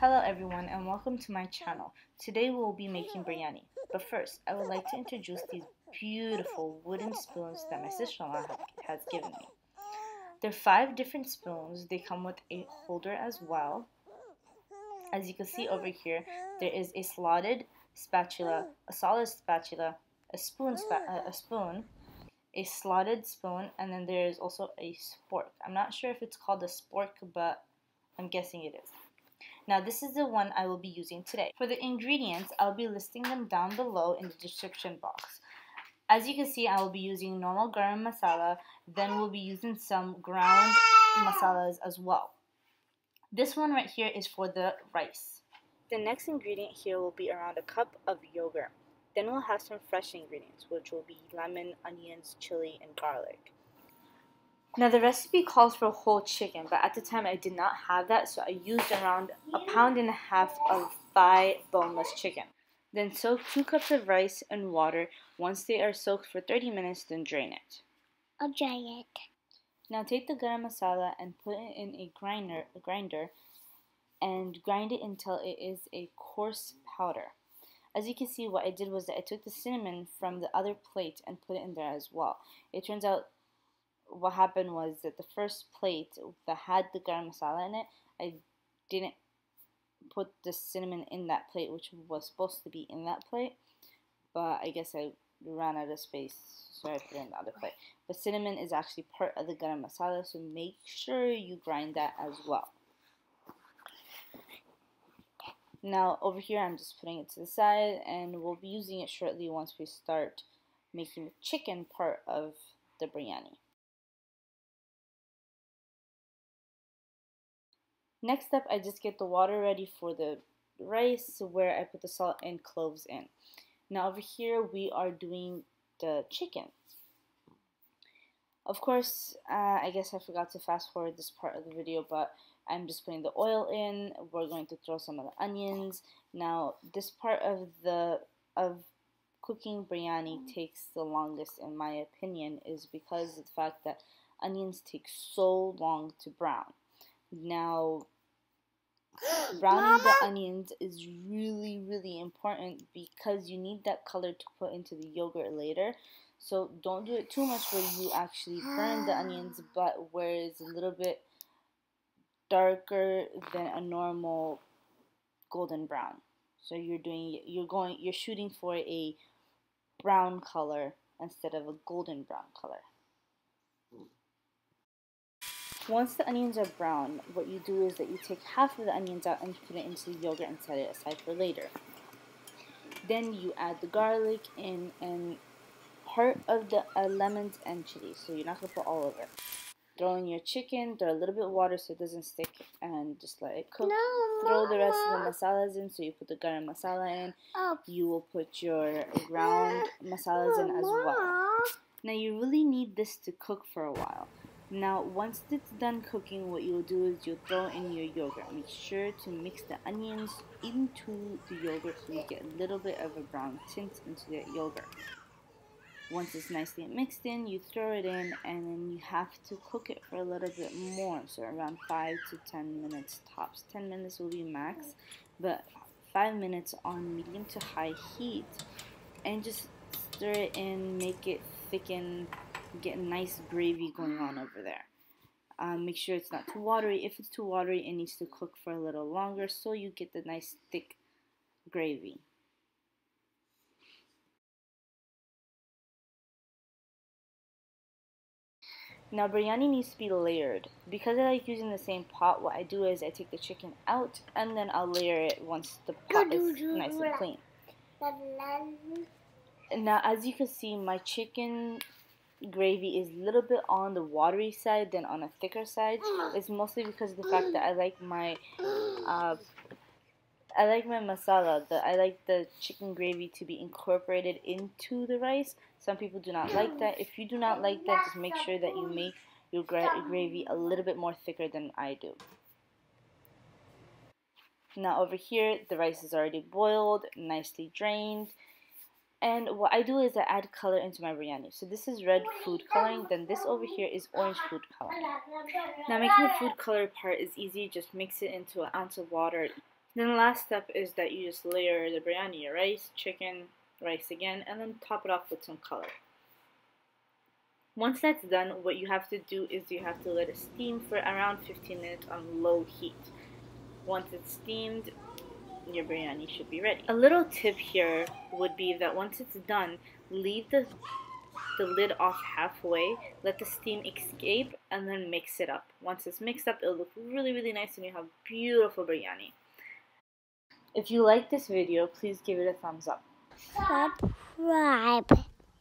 Hello everyone and welcome to my channel. Today we will be making biryani. But first, I would like to introduce these beautiful wooden spoons that my sister-in-law has given me. There are 5 different spoons. They come with a holder as well. As you can see over here, there is a slotted spatula, a solid spatula, a spoon, a slotted spoon, and then there is also a spork. I'm not sure if it's called a spork, but I'm guessing it is. Now this is the one I will be using today. For the ingredients, I'll be listing them down below in the description box. As you can see, I will be using normal garam masala, then we'll be using some ground masalas as well. This one right here is for the rice. The next ingredient here will be around a cup of yogurt. Then we'll have some fresh ingredients, which will be lemon, onions, chili, and garlic. Now the recipe calls for whole chicken, but at the time I did not have that, so I used around 1.5 pounds of thigh boneless chicken. Then soak 2 cups of rice in water. Once they are soaked for 30 minutes, then drain it. I'll dry it. Now take the garam masala and put it in a grinder and grind it until it is a coarse powder. As you can see, what I did was that I took the cinnamon from the other plate and put it in there as well. It turns out what happened was that the first plate that had the garam masala in it, I didn't put the cinnamon in that plate, which was supposed to be in that plate, but I guess I ran out of space, so I put it in the other plate. But cinnamon is actually part of the garam masala, so make sure you grind that as well. Now over here I'm just putting it to the side, and we'll be using it shortly once we start making the chicken part of the biryani. Next up, I just get the water ready for the rice, where I put the salt and cloves in. Now over here we are doing the chicken. Of course, I guess I forgot to fast forward this part of the video, but I'm just putting the oil in. We're going to throw some of the onions. Now this part of cooking biryani takes the longest, in my opinion, is because of the fact that onions take so long to brown. Now, browning the onions is really important because you need that color to put into the yogurt later. So don't do it too much where you actually burn the onions, but where it's a little bit darker than a normal golden brown. So you're shooting for a brown color instead of a golden brown color. Once the onions are brown, what you do is that you take half of the onions out and put it into the yogurt and set it aside for later. Then you add the garlic in and part of the lemons and chili, so you're not going to put all of it. Throw in your chicken, throw a little bit of water so it doesn't stick, and just let it cook. No, throw the rest of the masalas in, so you put the garam masala in. You will put your ground masalas in as well. Now you really need this to cook for a while. Now once it's done cooking, what you'll do is you'll throw in your yogurt. Make sure to mix the onions into the yogurt so you get a little bit of a brown tint into the yogurt. Once it's nicely mixed in, you throw it in, and then you have to cook it for a little bit more, so around 5 to 10 minutes tops. 10 minutes will be max, but 5 minutes on medium to high heat, and just stir it in, make it thicken, get a nice gravy going on over there. Make sure it's not too watery. If it's too watery, it needs to cook for a little longer so you get the nice thick gravy. Now biryani needs to be layered. Because I like using the same pot, what I do is I take the chicken out and then I'll layer it once the pot is nice and clean. Now as you can see, my chicken gravy is a little bit on the watery side than on a thicker side. It's mostly because of the fact that I like my masala. I like the chicken gravy to be incorporated into the rice. Some people do not like that. If you do not like that, just make sure that you make your gravy a little bit more thicker than I do. Now over here, the rice is already boiled, nicely drained. And what I do is I add color into my biryani. So this is red food coloring, then this over here is orange food coloring. Now making the food color part is easy. Just mix it into an ounce of water, Then the last step is that you just layer the biryani, your rice, chicken, rice again, and then top it off with some color. Once that's done, what you have to do is you have to let it steam for around 15 minutes on low heat. Once it's steamed, your biryani should be ready. A little tip here would be that once it's done, leave the lid off halfway, let the steam escape, and then mix it up. Once it's mixed up, it'll look really, really nice and you have beautiful biryani. If you like this video, please give it a thumbs up. Subscribe.